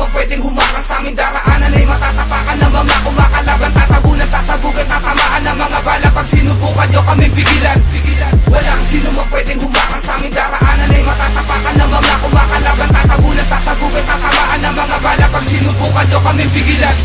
mo pwedeng humarang sa aming daraanan ay matatapakan ng mga kumakalaban, tatabunan, sasabugan, tatamaan ng mga bala pag sinubukan nyo kaming pigilan. Walang sino mo pwedeng humarang sa aming daraanan ay matatapakan ng mga kumakalaban, tatabunan, sasabugan, tatamaan ng mga bala pag sinubukan nyo kaming pigilan.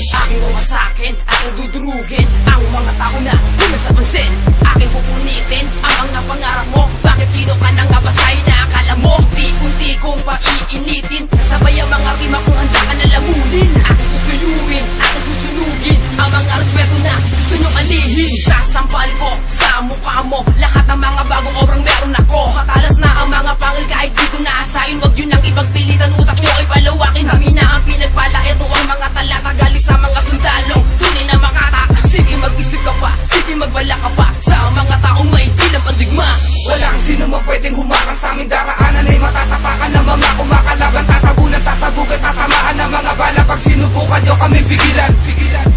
Aking umasakin, aking dudurugin ang mga tao na una sa pansin. Aking pupunitin ang mga pangarap mo. Bakit sino ka nang kabasahin na akala mo? Unti-unti kong paiinitin, sabay ang mga rima kung handa ka na lamunin. Aking susuyuin, aking susunugin ang mga respeto na gusto nyong alihin. Sasampal ko sa mukha mo lahat ng mga bagong obrang meron ako. Katalas na ang mga pangil kahit di ko naasahin. Wag yun ang ipagpilitan, utak nyo ay palawakin. Kami na ang pinagpala, ito ang mga talata galing sa mga sundalong tunay na makata. Sige mag-isip ka pa, sige magbala ka pa sa mga taong may hilang pandigma. Walang sino mo pwedeng humarang sa aming daraanan ay matatapakan ng mga kumakalaban, tatabunan, sasabugan, tatamaan ng mga bala pag sinubukan nyo kaming pigilan.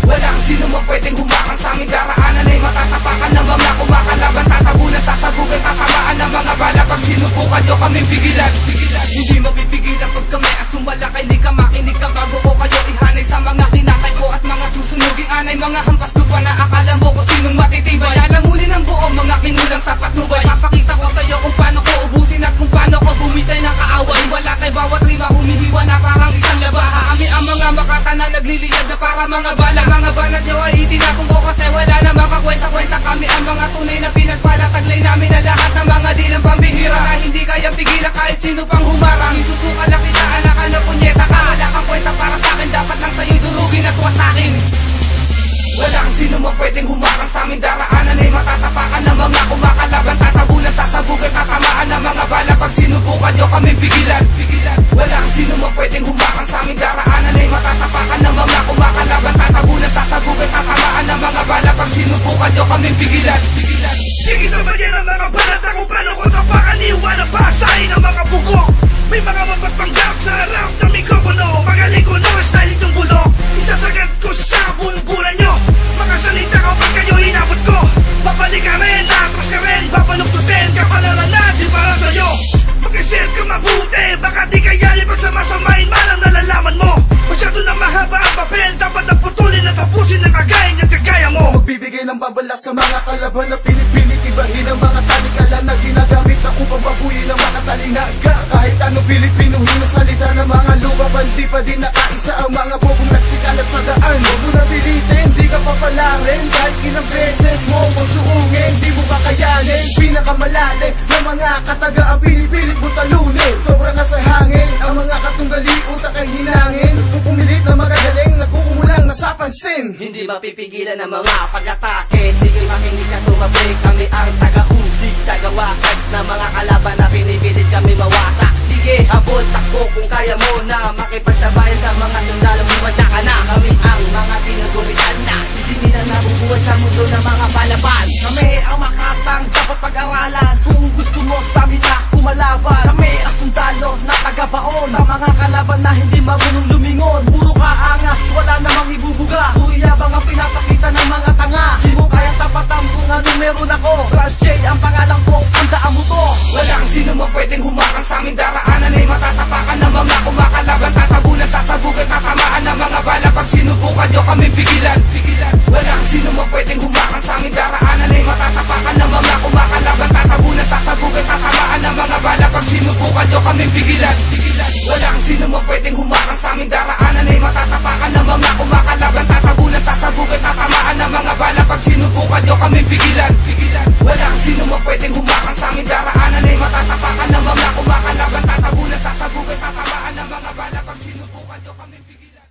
Walang sino mo pwedeng humarang sa aming daraanan ay matatapakan ng mga kumakalaban, tatabunan, sasabugan, tatamaan ng mga bala pag sinubukan nyo kaming pigilan. Hindi mapipigilan pag kami ang sumalakay, di ka makinig ka bago ko kayo ihanay sa mga kinakay ko at mga susunuging anay. Mga hampas lupa na akala mo kung sinong matitibay, lalamunin ang buong mga kinulang sa patnubay. Papakita ko sa'yo kung paano ko ubusin at kung paano ko bumitay ng kaaway. Wala kay bawat rima humihiwa na parang isang labaha. Kami ang mga makata na nagliliyad na para mga bala. Mga banat nyo ay itinakong ko kasi wala na makakwenta-kwenta. Kami ang mga tunay na pinagpala, taglay namin na lahat ng mga dilang pambihira na hindi kaya pigilan kahit sino pang humarang. Isusuka lang kita, anak ka na punyeta ka. Wala kang kwenta para sa'kin, dapat lang sa'yo durugin at wasakin. Walang sino mo pwedeng humarang sa aming daraanan ay matatapakan ng mga kumakalaban, tatabunan, sasabugan, tatamaan ng mga bala pag sinubukan nyo kaming pigilan. Walang sino mo pwedeng humarang sa aming daraanan ay matatapakan ng mga kumakalaban, tatabunan, sasabugan, tatamaan ng mga bala pag sinubukan nyo kaming pigilan. Sige sa bagay ng mga balat kung paano ko tapakan, iwan ang pasahin ng mga bugok. May mga mapagpanggap sa harap ng mikropono. Magaling ko no, style itong bulok. Isasagat ko sa bunbunan nyo. Mga salita ko pag kayo inabot ko. Babalik ka rin, atras ka rin. Babaluktutin ka pa na natin para sa'yo. Mag-isip ka mabuti, baka di kayanin pag samasamain man ang nalalaman mo. Masyado na mahaba ang papel, dapat na putulin at tapusin ang kagayan at kagaya mo. Magbibigay ng babala sa mga kalaban na pinipilit ibahin ang mga talikalan na ginagamit na upang babuyin ang mga talinaga. Kahit anong Pilipinohin na salita ng mga lumaban, di pa din nakaisa ang mga bobong nagsikalat sa daan. Huwag mo na pilitin, di ka papalarin. Kahit ilang beses mo kung suungin, di mo kakayanin. Pinakamalalim na mga kataga ang pinipilit mo talunin. Sobrang nasa hangin, ang mga katunggali utak ay hinangin. Kung pumilit na magagaling, nagkukumulang nasa pansin. Hindi mapipigilan ng mga pag-atake. Sige makinig ka tumabik, kami ang taga-usig, tagawakan ng mga kalaban na pinipilit kami mawasak. Sige, habol, takbo kung kaya mo na makipagsabayan sa mga sundalo. Bumanda ka na, kami ang mga tinaguritan na isinin na nabubuhay sa mundo ng mga palaban. Kami ang makatang dapat pag-aralan kung gusto mo sa amin na kumalaban. Kami ang sundalo na tagabaon sa mga kalaban na hindi marunong lumingon. Puro kaangas, wala namang ibubuga. Puro yabang ang pinapakita ng mga tanga. Di mo kayang tapatan kung ano meron ako. Crash J ang pangalan ko, tandaan mo to. Walang sino mo pwedeng humarang sa aming daraanan ay matatapakan ng mga kumakalaban, tatabunan, sasabugan, tatamaan ng mga bala pag sinubukan nyo kaming pigilan. Walang sino mo pwedeng humarang sa aming daraanan ay matatapakan ng mga kumakalaban, tatabunan, sasabugan, tatamaan ng mga bala pag sinubukan nyo kaming pigilan. Walang sino mo pwedeng humarang sa aming daraanan ay matatapakan ng mga kumakalaban, tatabunan, sasabugan, tatamaan ng mga bala pag sinubukan nyo kaming pigilan. Walang sino mo pwedeng humarang sa aming daraanan ay matatapakan ng mga kumakalaban, tatabunan, sasabugan, tatamaan ng mga bala pag sinubukan nyo kaming pigilan.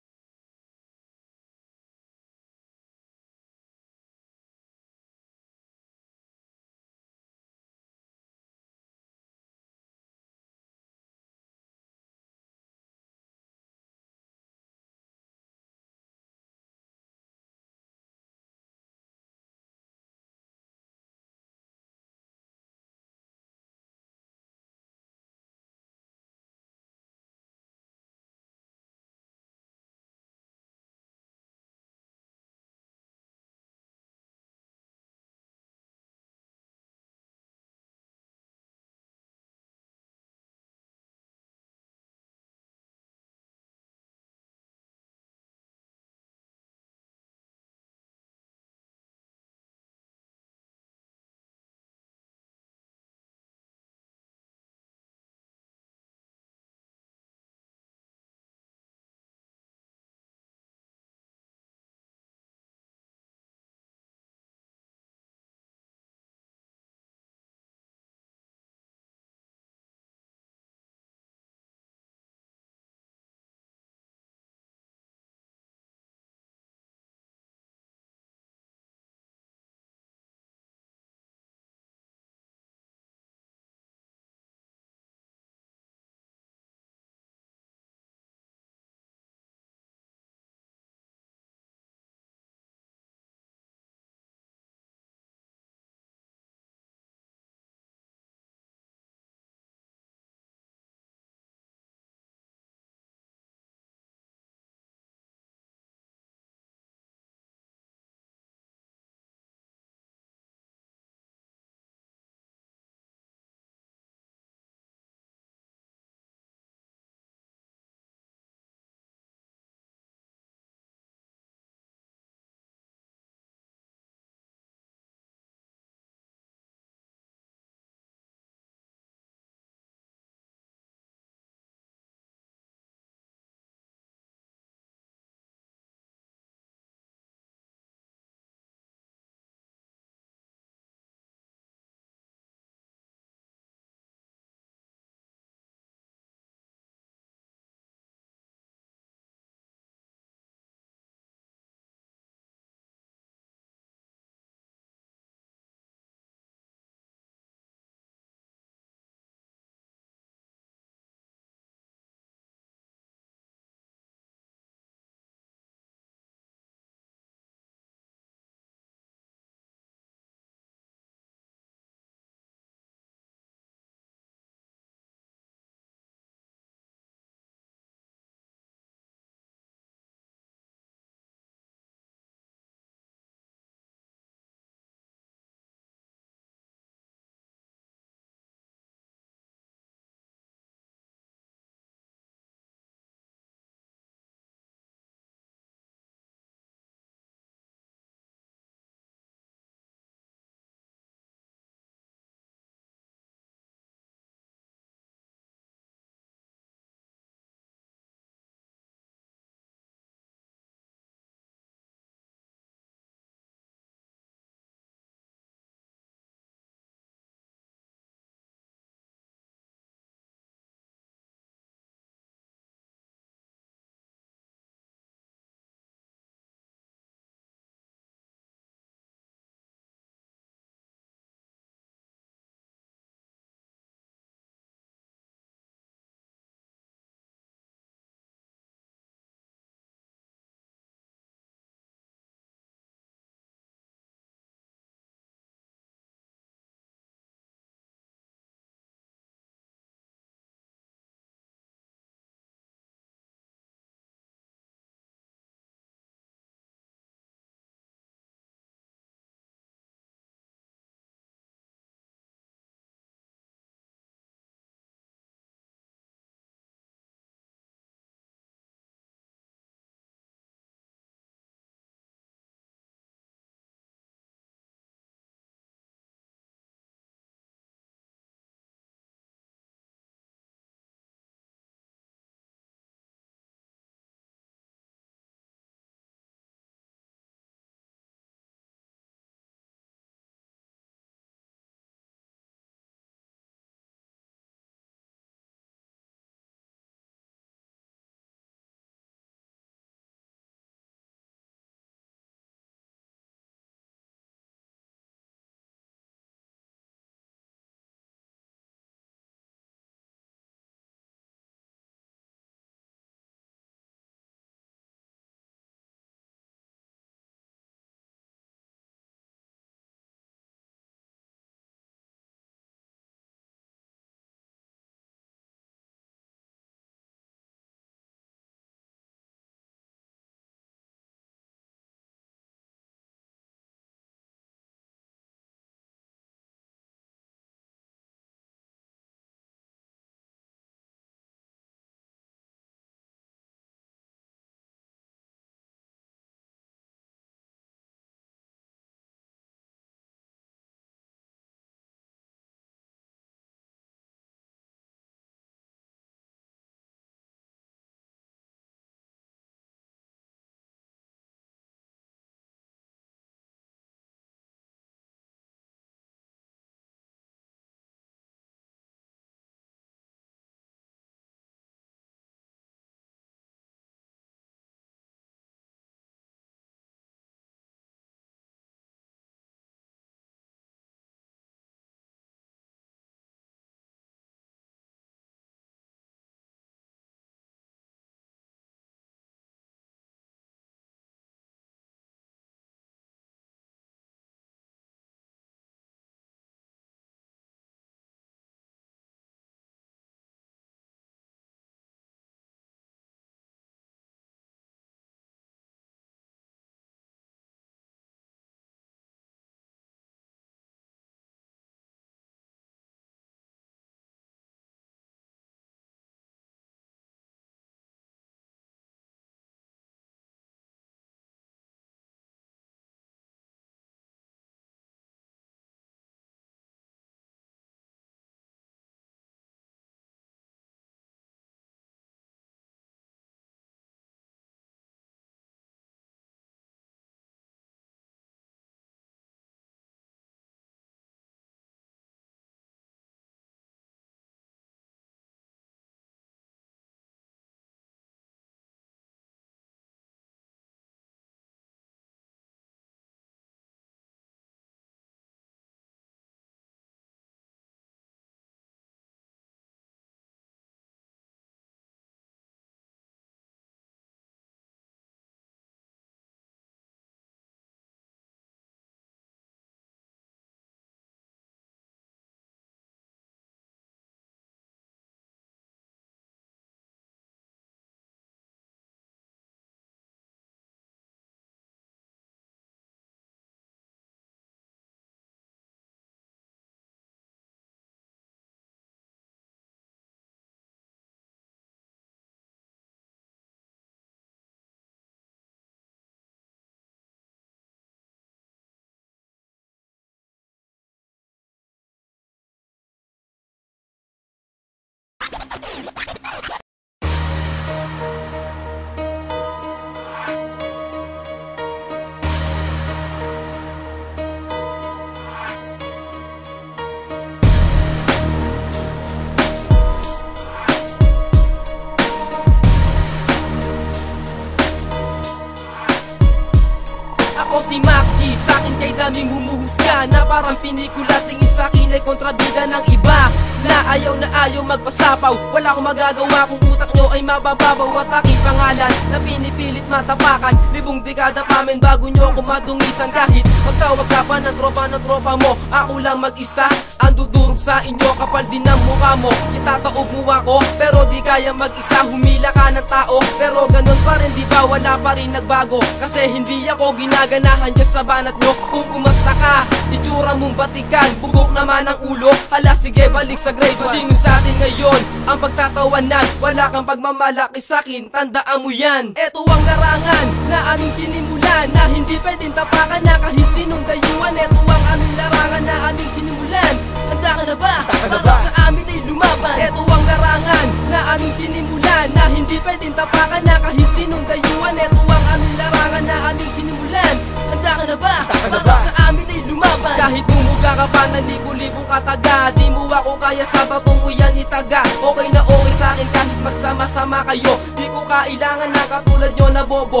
daming humuhusga na parang pinikula. Tingin sa'kin ay kontrabida ng iba na ayaw magpasapaw. Wala akong magagawa kung utak nyo ay mabababaw. At aking pangalan na pinipilit matapakan. Libong dekada pa men bago nyo ako madungisan. Kahit magtawag ka pa ng tropa mo, ako lang mag-isa ang dudurog sa inyo. Kapal din ang mukha mo, itataob mo ako, pero di kaya mag-isa. Humila ka ng tao, pero ganun pa rin, di ba wala pa rin nagbago? Kasi hindi ako ginaganahan dyan sa banat nyo. Kung kumasta ka, itsura mong batikan, bugok naman ang ulo. Hala sige, balik sa grade 1. Sino sa atin ngayon ang pagtatawanan? Wala kang pagmamalaki sa'kin, tandaan mo yan. Eto ang larangan na aming sinimulan, na hindi pwedeng tapakan na kahit sinong dayuan. Eto ang aming larangan na aming sinimulan. Handa ka na ba? Para sa amin ay lumaban. Eto ang larangan na aming sinimulan, na hindi pwedeng tapakan na kahit sinong dayuan. Eto ang aming larangan na aming sinimulan. Handa ka na ba? Para sa amin ay lumaban. Kahit bumuga ka pa ng libo-libong kataga, di mo ako kaya sa bato mo yan itaga. Okay na okay sa'kin kahit magsama-sama kayo. Di ko kailangan na katulad nyo na bobo.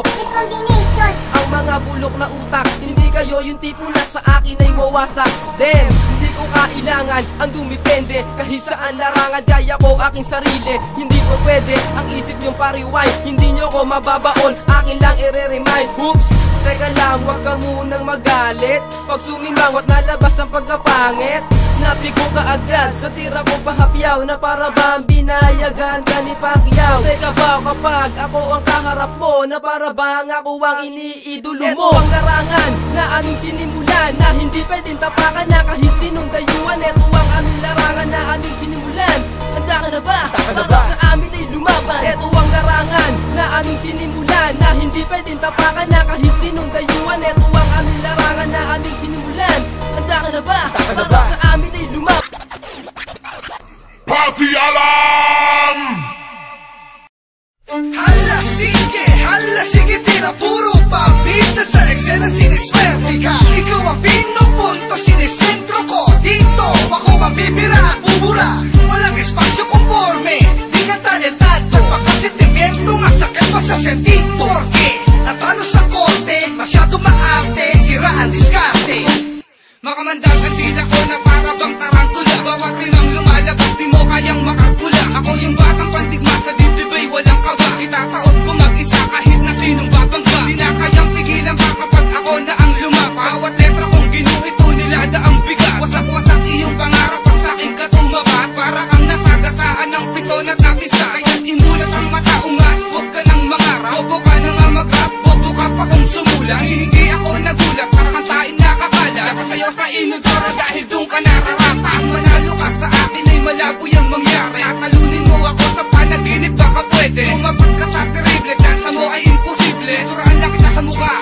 Ang mga bulok na utak, hindi kayo yung tipo na sa akin ay wawasak. Damn, hindi ko kailangan ang dumipende. Kahit saan larangan kaya ko aking sarili. Hindi ko pwede ang isip nyong pariwind. Hindi nyo ko mababaon, akin lang i-remind. Oops, teka lang, wag ka munang magalit. Pag sumimawat nalabas ang pagkapangit, snappy ko kaagad sa tira ko pahapyaw, na para bang binayagan ka ni Pacquiao. Teka ba kapag ako ang kaharap mo, na para bang ako ang iniidolo mo? Ito ang larangan na aming sinimulan, na hindi pwedeng tapakan na kahit sinong dayuan. Ito ang aming larangan na aming sinimulan. Handa ka na ba? Para sa amin ay lumaban. Ito ang larangan na aming sinimulan, na hindi pwedeng tapakan na kahit sinong dayuan. Ito ang aming larangan na aming sinimulan. Handa ka na ba? Para sa amin ay lumaban. Party alarm! Hala sige, tira puro pabida sa eksena, siniswerte ka. Ikaw ang pinupunto, sinisentro ko. Dito ako ang bibira, bubura. Walang espasyo konforme, di ka talentado. Pagkasentimiento, masakit pa sa sentido. Porque natalo sa korte, masyado maarte, sira ang diskarte. Makamandang ang tila ko na para bang tarantula. Bawat pinang lumalabas, di mo kayang makapula. Ako yung batang pandigma sa dibdibay, walang kaba. Itataot ko mag-isa kahit na sinong babangga. Di na kayang pigilan pa kapag ako na ang lumapa. Bawat letra kong ginuhit o nilada ang bigat. Wasak-wasak iyong pangarap ang saking katumbabat. Para kang nasagasaan ng prison at napisa. Kaya't imulat ang mata, ungas, huwag ka nang mangarap. Bobo ka na nga mag-rap, bobo ka pa kung sumula. Hindi ako nagulat, karakantain nakakala. Dapat sa'yo sa inodoro dahil doon ka nararapa. Ang manalo ka sa akin ay malabo yung mangyari. Tatalunin mo ako sa panaginip, baka pwede. Umapat ka sa terrible, dansa mo ay imposible. Turaan lang kita sa mukha.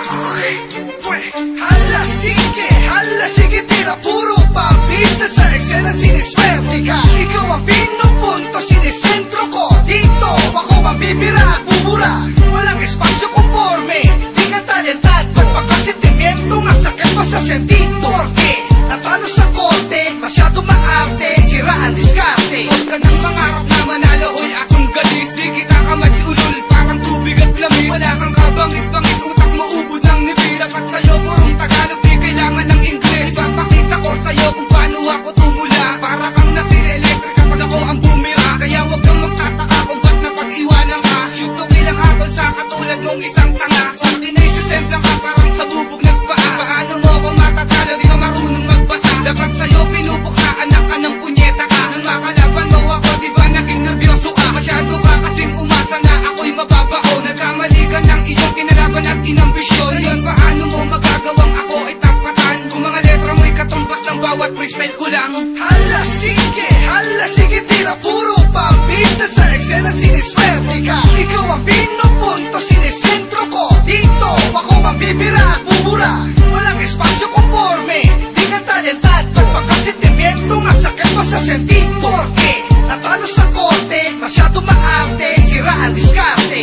Hala sige, tira puro pabida sa eksena, siniswerte ka. Ikaw ang pinupunto, sinisentro ko. Dito ako ang bibira, bubura. Walang espasyo konforme, di ka talentado. Pagkasentimiento, masakit pa sa sentido. Porque natalo sa korte, masyado maarte, sira ang diskarte. Huwag ka nang mangarap na manalo, hoy asong galis. Di kita ka machiulol, parang tubig at lamis. Wala kang kabangis-bangis, utak mo ubod ng nipis. Dapat sa'yo purong Tagalog, di kailangan ng Ingles. Ipapakita ko sa'yo kung paano ako tumula. Para kang nasira electric kapag ako ang bumira. Kaya huwag kang magtataka kung ba't napag-iwanan ka. Shoot to kill ang hatol sa katulad mong isang tanga. Sa akin ay sisemplang ka, parang sa bubog nagpaa. Paano mo ako matatalo, di ka marunong magbasa. Dapat sa'yo pinupuksa, anak ka ng punyeta ka. Nang makalaban mo ako, di ba naging nervyoso ka? Masyado ka kasing umasa na ako'y mababao. Nagkamali ka ng iyong kinalaban at inambisyon. Ngayon paano mo magagawang ako ay tapatan? Kung mga letra mo'y katumbas ng bawat freestyle ko lang. Hala sige, tira puro pabida sa eksena, siniswerte ka. Ikaw ang pinupunto, sinisentro ko. Dito ako ang bibira, bubura. Walang espasyo konforme, di ka talentado. Pagkasentimiento, masakit pa sa sentido. Porque natalo sa korte, masyado maarte, sira ang diskarte.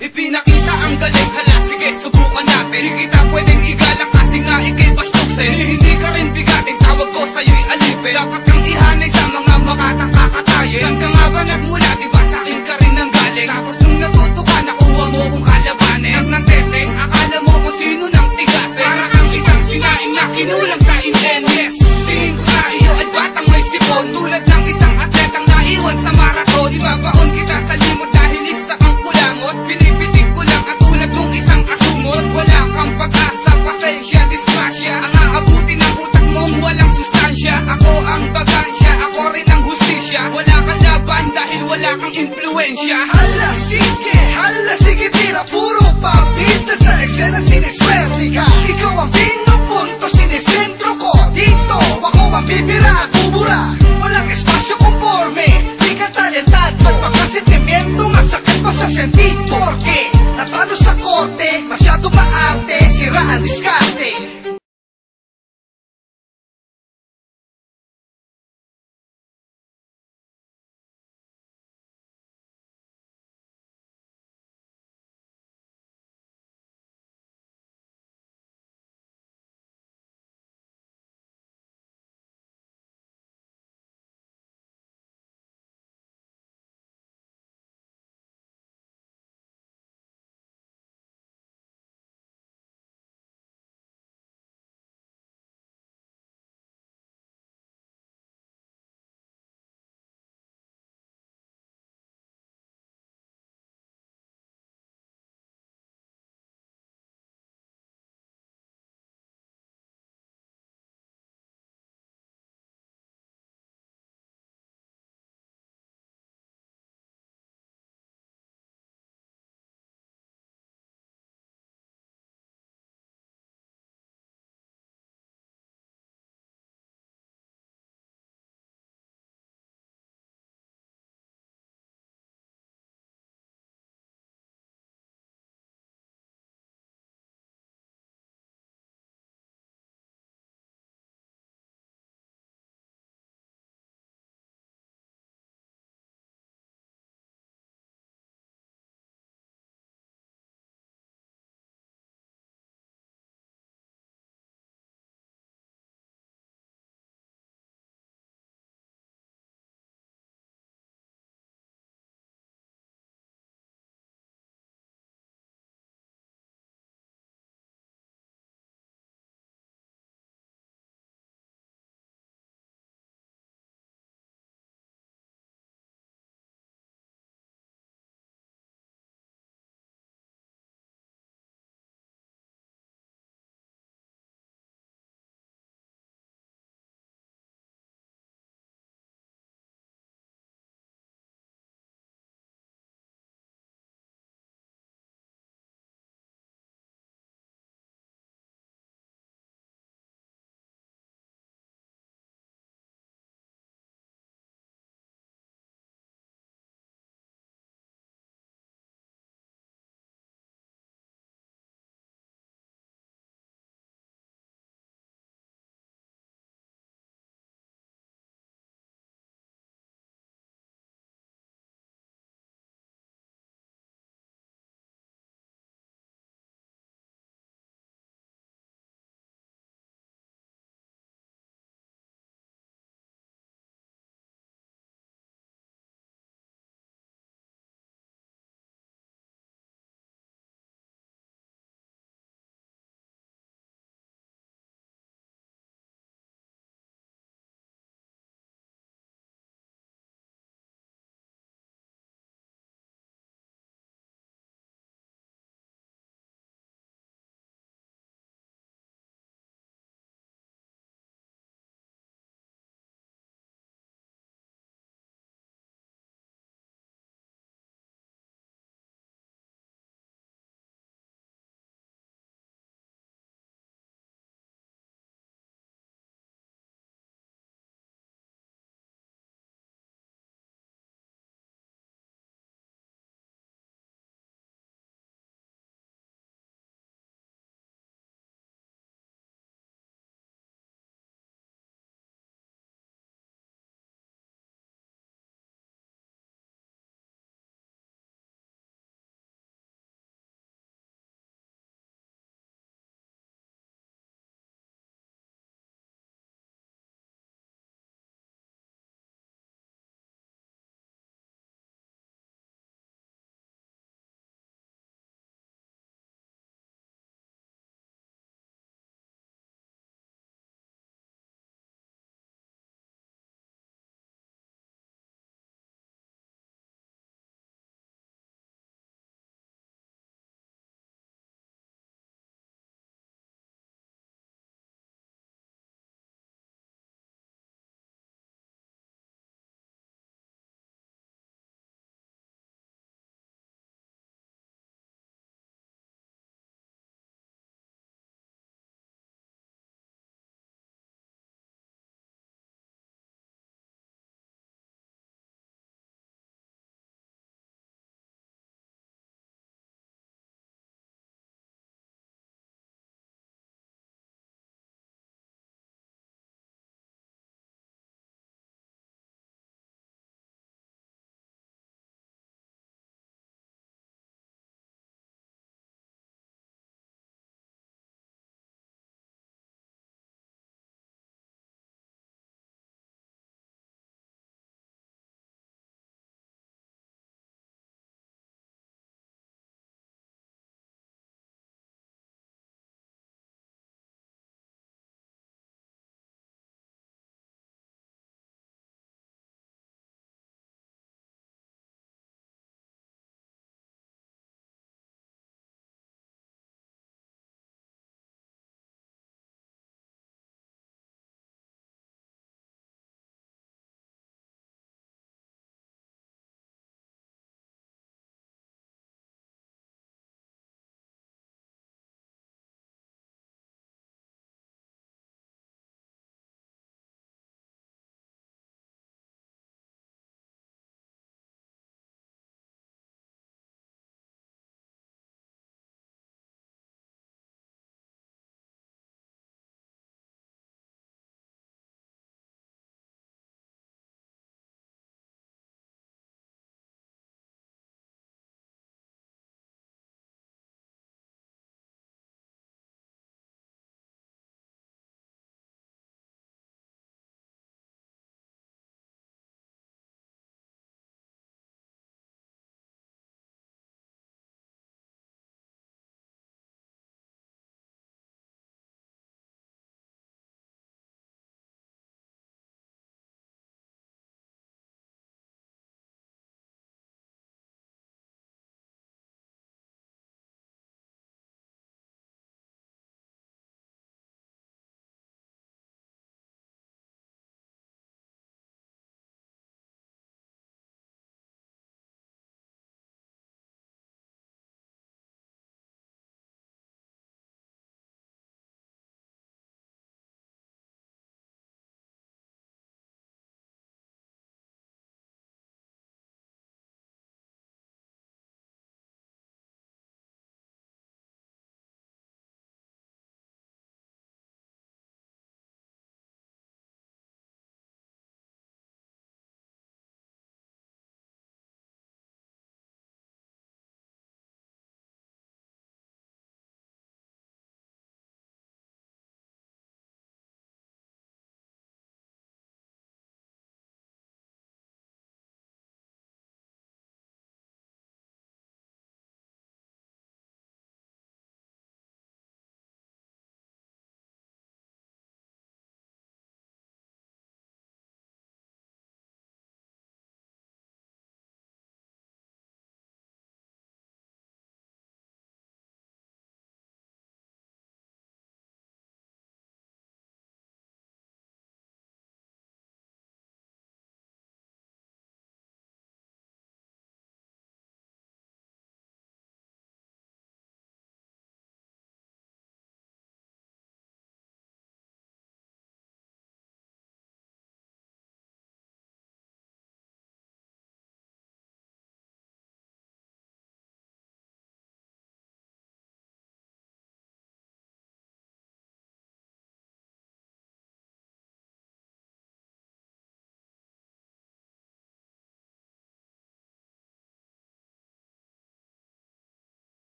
Ipinakita ang galing, hala sige, subukan natin. Di kita pwedeng igalak kasi nga ikay bastusin. Hindi ka rin bigating, tawag ko sa'yo'y alipin. Dapat kang ihanay sa mga makatang kakatayin. Saan ka nga ba nagmula, di ba sa'kin ka rin nang galing? Tapos nung natuto ka, nakuha mo kong kalabanin. Nang nanteteng, akala mo kung sino nang tigasin. Para kang in NS. Tingin ko sa iyo ay batang may sipon, tulad ng isang atletang naiwan sa marathon. Ibabaon kita sa limot dahil isa kang kulangot, pinipitik ko lang at tulad ng isang asungot. Wala kang pag-asa, pasensya, disgrasya, ang aabuti ng utak mong walang sustansya. Ako ang bagansya, ako rin ang hustisya. Wala kang laban dahil wala kang impluensya. Hala sige tira, puro papita sa eksena, siniswerte ka. Ikaw ang pinupunto, sinisentro ko. Dito, ako ang bibira, bubura. Walang espasyo konforme, di ka talentad, magpakasitimiento.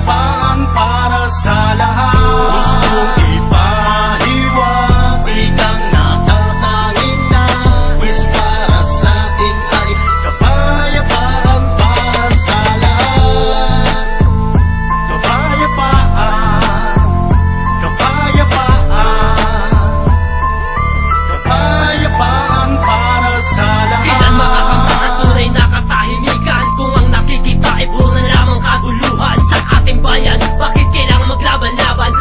kapayapaan para sa lahat. Gustong ipahiwag, ikang natatanging nais para sa ating ay kapayapaan para sa lahat. Kapayapaan, kapayapaan, kapayapaan para sa lahat. Kailan makakamtan ang tunay na katahimikan kung ang nakikita ay puro na lamang kaguluhan sa ating bayan? Bakit kailangan maglaban-laban?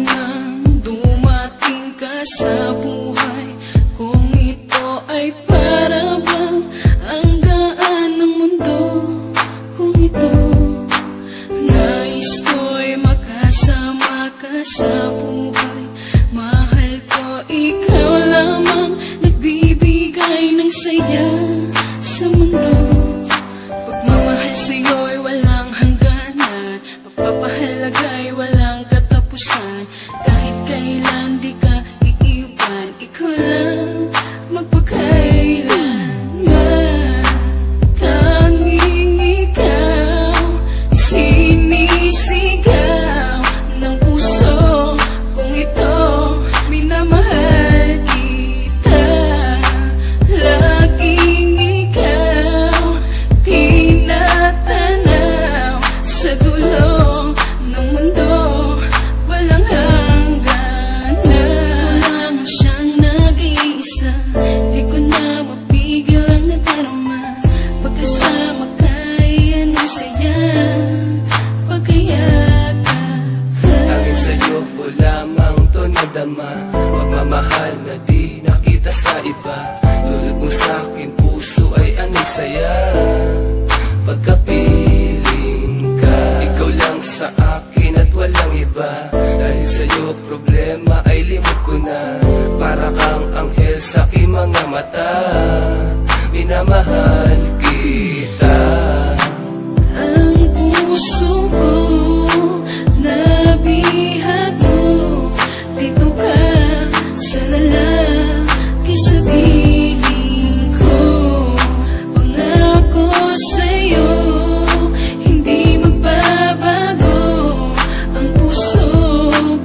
nang dumating ka sa buhay, kung ito ay para bang ang gaan ng mundo, kung ito nais ko'y makasama ka sa buhay, mahal ko ikaw lamang, nagbibigay ng saya sa mundo. Pagmamahal sa'yo'y walang hangganan, pagpapahalaga'y walang katapusan, kahit kailan di ka iiwan, ikaw lang magpakailanman. Tanging ikaw, sinisigaw ng puso kung ito, minamahal kita. Laging ikaw, tinatanaw sa dulo ng mundo, walang hangganan. Wala nga siyang nag-iisa, di ko na mapigil ang nadarama, pagkasama ka'y anong saya, pagkayakap ka. Hangin sa'yo ko lamang to nadama, pagmamahal na di nakita sa iba, tulad mo sa'kin puso ay anong saya, pagkapiling ka. Ikaw lang sa akin at walang iba, dahil sa'yo problema ay limot ko na, para kang anghel sa aking mga mata, minamahal kita. Ang puso ko nabihag mo, dito ka sa lalaki sa piling ko. Pangako sa'yo, hindi magbabago, ang puso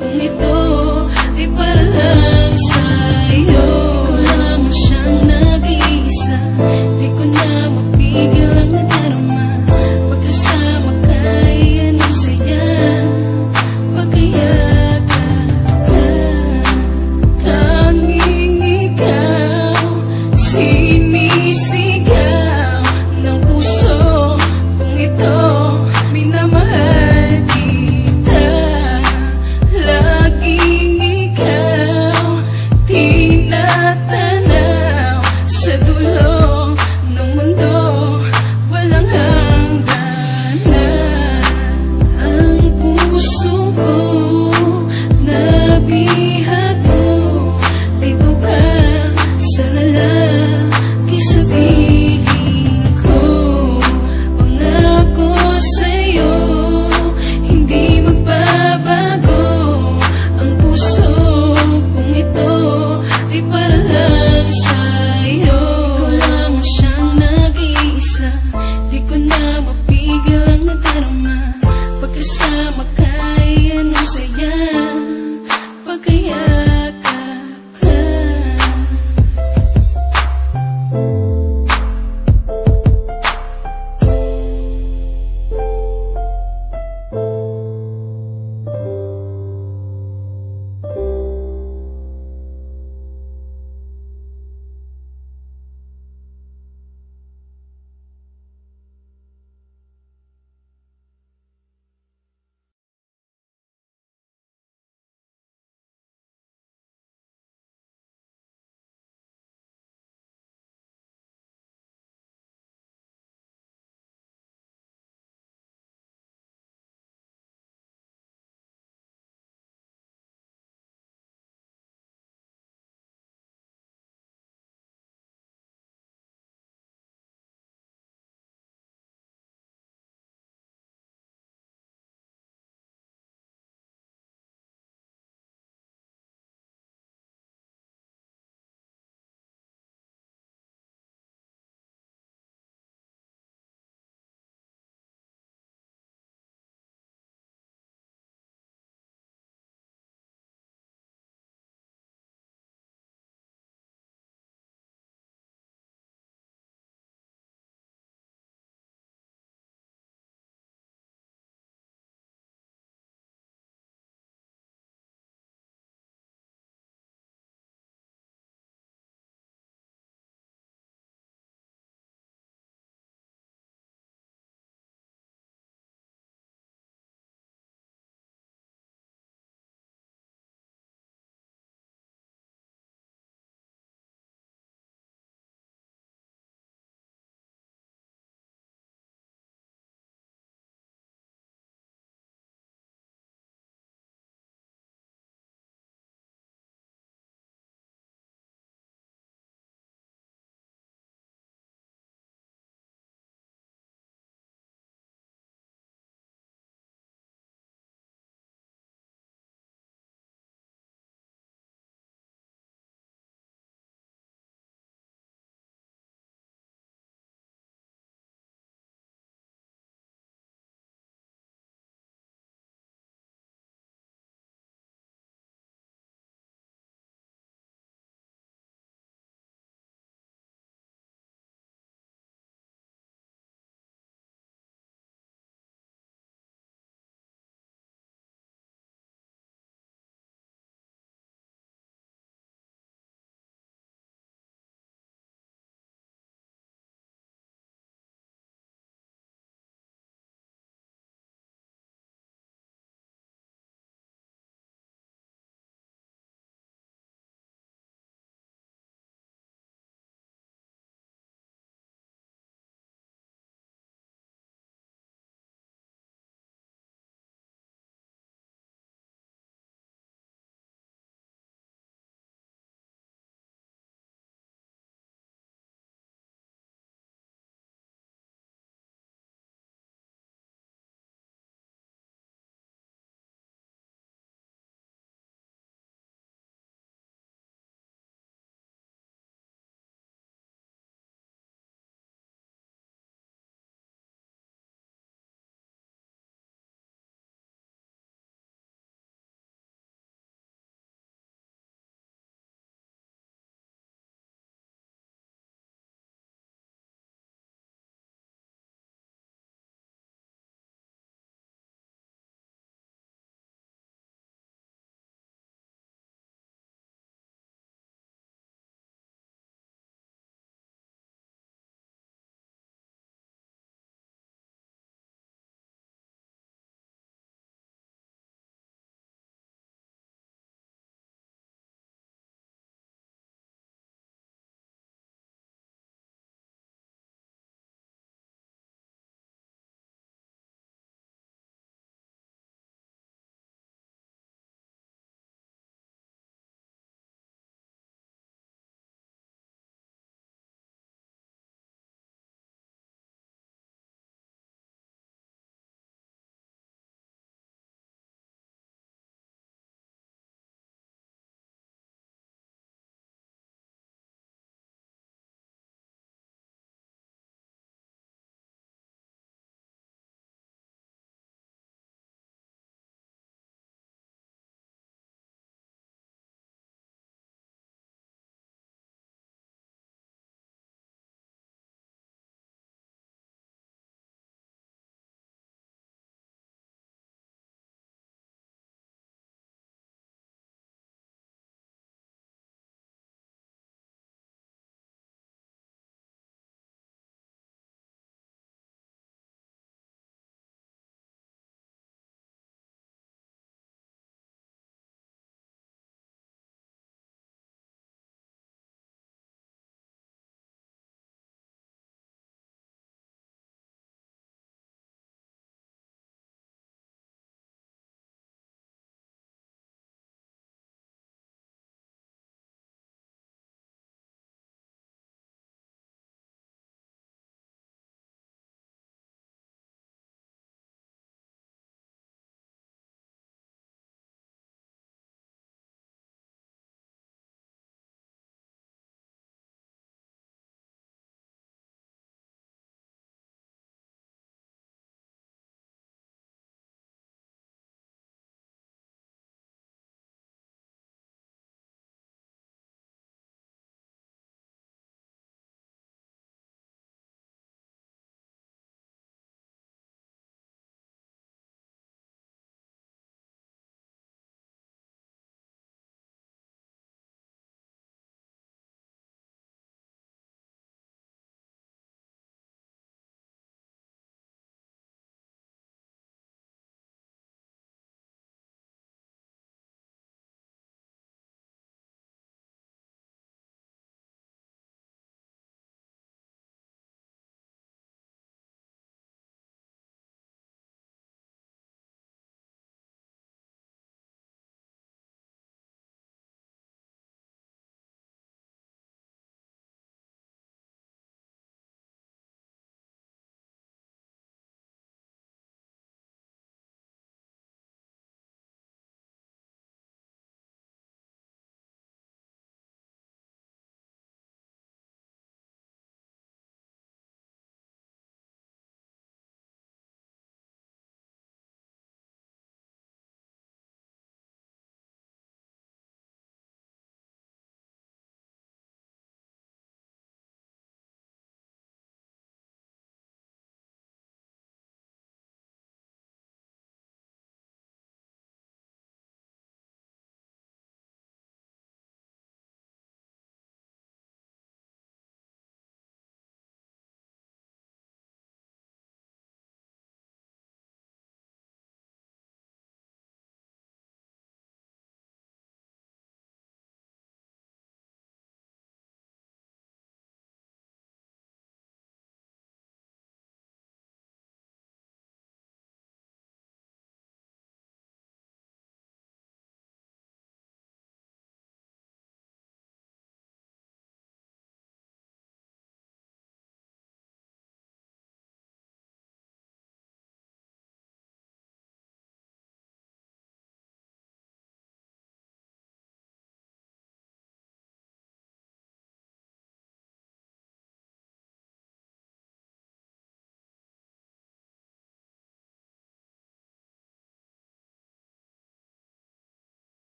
kong ito ay para lang sa'yo. Ikaw lang siyang nag-iisa, di ko na mapigil ang nadarama, pagkasama ka'y ano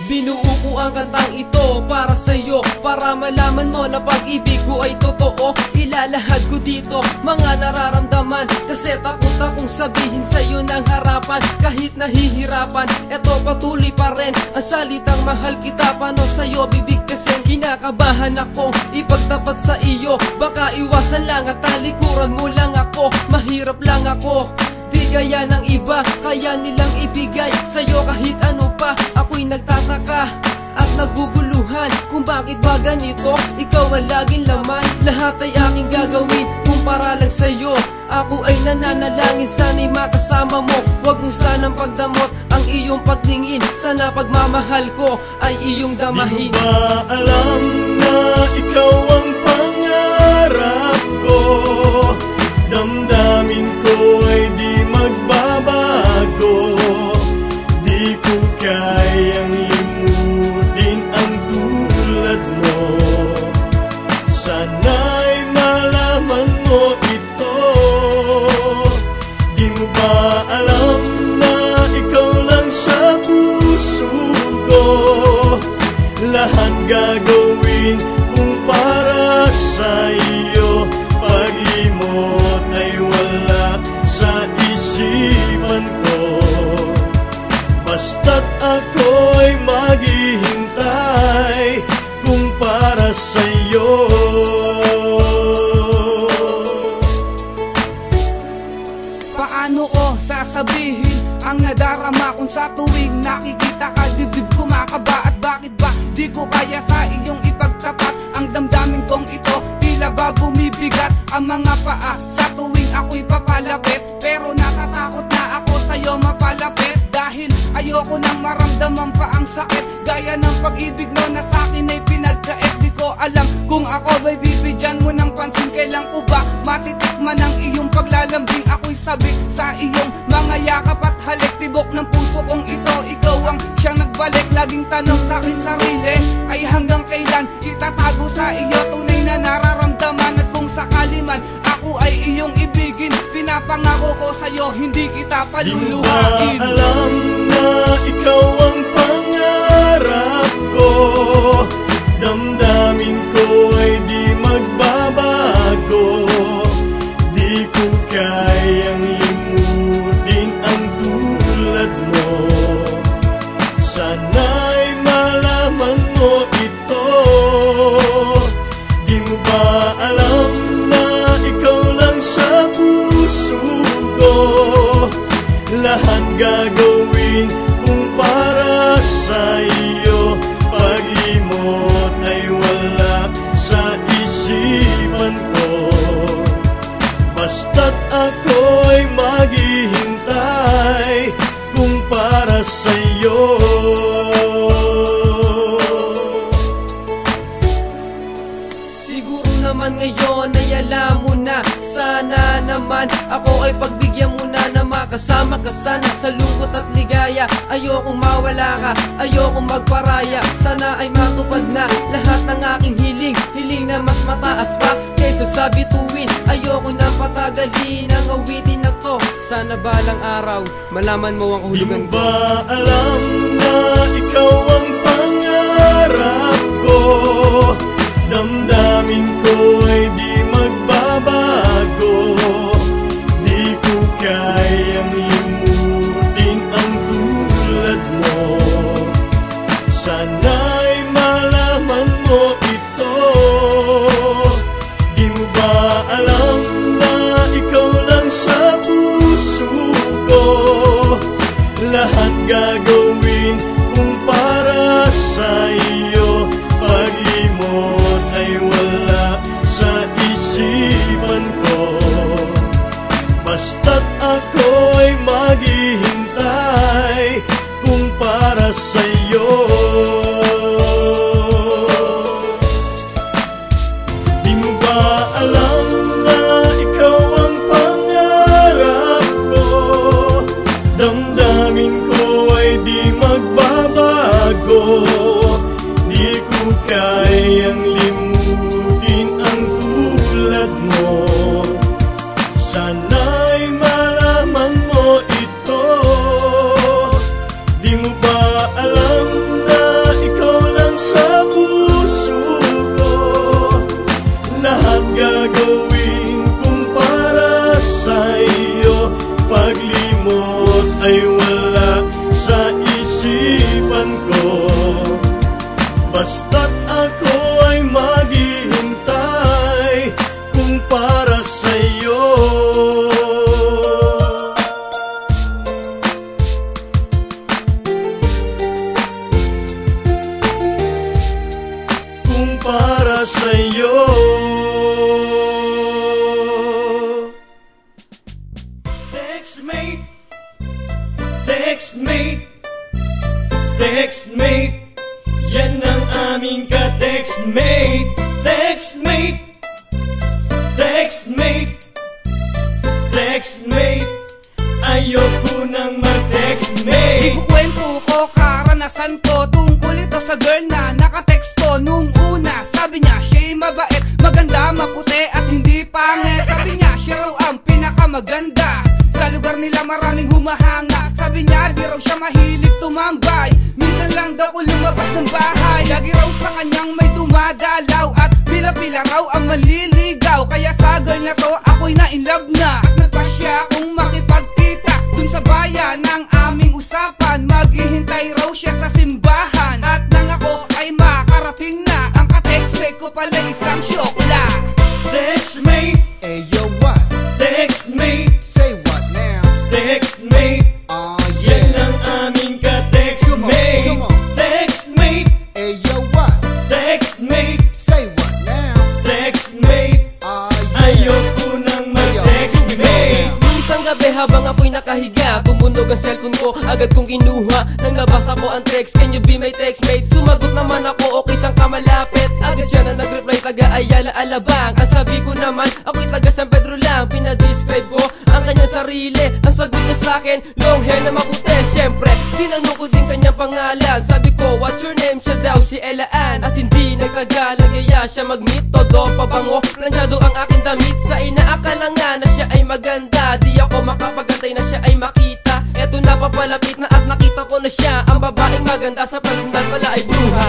Binuo ko ang kantang ito para sa'yo, para malaman mo na pag-ibig ko ay totoo. Ilalahad ko dito mga nararamdaman, kasi takot akong sabihin sa'yo ng harapan. Kahit nahihirapan, eto patuloy pa rin ang salitang mahal kita. Paano sa'yo bibigkasin? Kinakabahan ako ipagtapat sa iyo. Baka iwasan lang at talikuran mo lang ako. Mahirap lang ako, di gaya ng iba, kaya nilang ibigay sa'yo kahit ano pa. Ako'y nagtataka at naguguluhan kung bakit ba ganito. Ikaw ang laging laman, lahat ay aking gagawin kung para lang sa'yo. Ako ay nananalangin, sana'y makasama mo. Huwag mo sanang pagdamot ang iyong pagtingin. Sana pagmamahal ko ay iyong damahin. Di mo ba alam na ikaw ang pangarap ko? Damdamin ko ay di magbabago. Di ko kayang limutin ang tulad mo. Sana'y malaman mo ito. Di mo ba alam na ikaw lang sa puso ko? Lahat gagawin kung para sa iyo. Paglimot ay wala sa isipan ko. Basta't ako'y maghihintay kung para sa'yo. Paano ko sasabihin ang nadarama kung sa tuwing nakikita ka? Dibdib kumakaba at bakit ba di ko kaya sa iyong ipagtapat ang damdamin kong ito? Tila ba bumibigat ang mga paa sa tuwing ako'y papalapit? Pero natatakot na ako sa'yo mapalapit, dahil ayoko nang maramdaman pa ang sakit gaya ng pag-ibig mo na sa'kin ay pinagkait. Di ko alam kung ako ba'y bibigyan mo ng pansin. Kailan ko ba matitikman ang iyong paglalambing? Ako'y sabik sa iyong mga yakap at halik. Tibok ng puso kong ito, ikaw ang siyang nagbalik. Laging tanong sa'kin sarili ay hanggang kailan itatago sa iyo tunay na nararamdaman. At kung sakali man ako ay iyong ibigin, pinapangako ko sa'yo hindi kita paluluhain. Di mo ba alam na ikaw ang pangarap ko? Damdamin ko ay di magbabago. Di ko kayang limutin ang tulad mo. Sana'y malaman mo ito. Di mo ba alam na ikaw lang sa puso ko? Lahat gagawin kung para sa iyo. Paglimot ay wala sa isipan ko. Basta't ako'y maghihintay kung para sa iyo. Siguro naman ngayon ay alam mo na. Sana naman ako ay pagbigyan mo na, na makasama ka sana sa lungkot at ligaya. Ayokong mawala ka, ayokong magparaya. Sana ay matupad na lahat ng aking hiling. Hiling na mas mataas pa kaysa sa bituin. Ayoko na patagalin ang awitin na to. Sana balang araw malaman mo ang kahulugan ko. Di mo ba alam na ikaw ang pangarap ko? Damdamin ko ay di magbabago. Di ko kayang limutin ang tulad mo. Sana'y malaman mo ito. Di mo ba alam na ikaw lang sa puso ko? Lahat gagawin kung para sa iyo. Paglimot ay wala sa isipan ko. Basta't ako'y maghihintay kung para sa iyo. Di mo ba alam na ikaw ang pangarap ko? Textmate, Textmate, yan ang aming ka-textmate. Textmate, Textmate, Textmate, ayoko nang mag-textmate. Ikukwento ko karanasan ko tungkol ito sa girl na nakatext ko nung una. Sabi niya siya'y mabait, maganda, maputi at hindi pangit. Sabi niya siya raw ang pinakamaganda sa lugar nila, maraming humahanga. Sabi niya di raw siya mahilig tumambay, minsan lang daw ko lumabas ng bahay. Lagi raw sa kanyang may dumadalaw at pila-pila raw ang maliligaw. Kaya sa girl na to ako'y na-inlove na at nagpasya akong makipagkita dun sa bayan ng aming usapan. Maghihintay raw siya sa simbahan at nang ako ay makarating na, ang ka-textmate ko pala isang syokla. Textmate, Hey yo, what? Textmate, Say what now? Textmate, yan ang aming ka-textmate. Come on. Textmate, Hey yo, what? Textmate, Say what now? Textmate, ayoko nang mag-textmate. Nung isang gabi habang ako'y nakahiga, tumunog ang cellphone ko, agad kong kinuha. Nang nabasa ko ang text, can you be my textmate? Sumagot naman ako, okay saan ka malapit? Agad siya na nag-reply, taga Ayala, Alabang. Ang sabi ko naman, ako'y taga San Pedro lang. Pinadescribe ko ang kanyang sarili, ang sagot niya sa'kin, long hair na maputi. Siyempre, tinanong ko din kanyang pangalan. Sabi ko, what's your name? Siya daw si Elaan. At hindi nagtagal, nagyaya siya mag-meet. Todo pabango, nansyado ang aking damit. Sa inaakala nga na siya ay maganda, di ako makapagantay na siya ay makita. Eto na papalapit na at nakita ko na siya, ang babaeng maganda sa personal pala ay bruha.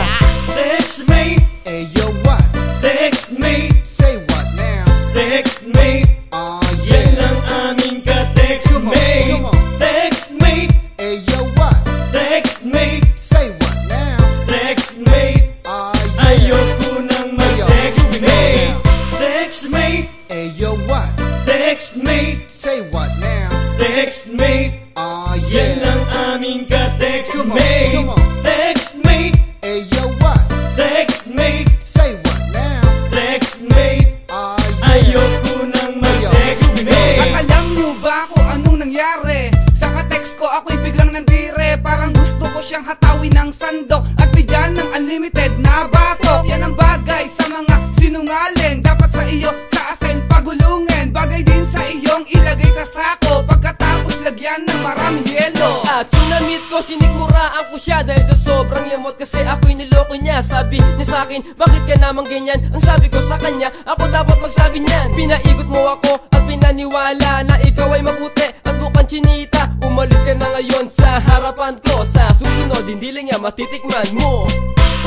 Textmate, Hey yo, what? Textmate, Say what now? Textmate, yan ang aming ka-textmate. Come on. Textmate, Hey yo, what? Textmate, Say what now? Textmate, ayoko nang mag-textmate. Textmate, Hey yo, what? Textmate, Say what now? Textmate, yan ang aming ka-textmate. Come on. Textmate, Hey yo, what? Textmate, Say what now? Textmate, ayoko nang mag-textmate. At alam niyo ba kung anong nangyari? Sa ka-text ko ako'y biglang nandire. Parang gusto ko siyang hatawin ng sandok at bigyan ng unlimited na batok. Yan ang bagay sa mga sinungaling, dapat sa iyo sa asin pagulungin. Bagay din sa iyong ilagay sa sako, pagkatapos lagyan ng maraming yelo. At yung na-meet ko, sinikmuraan ko siya dahil sa sobrang limot, kasi ako'y niloko niya. Sabi niya sa'kin, bakit ka naman ganyan? Ang sabi ko sa kanya, ako dapat magsabi niyan. Pinaigot mo ako at pinaniwala na ikaw ay mabuti at mukhang chinita. Umalis ka na ngayon sa harapan ko, sa susunod hindi lang niya matitikman mo.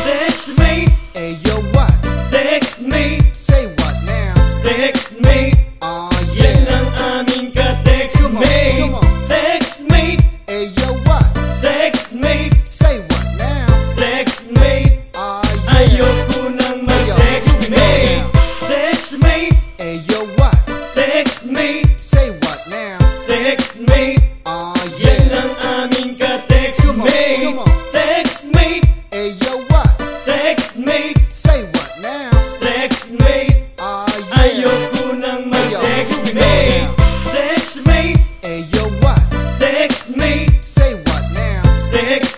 Textmate, Hey yo, what? Textmate, Say what now? Textmate, yan ang aming ka-textmate. Come on. Textmate, Hey yo, what? Textmate, Say what now? Textmate, ayoko nang mag-textmate. Textmate, Hey yo, what? Textmate, Say what now? Textmate, yan ang aming ka-textmate. Come on. Textmate, Hey yo, what? Textmate, Say what now? Textmate, ayoko nang mag-textmate. Textmate, Hey yo, what? Textmate, Say what now? Textmate,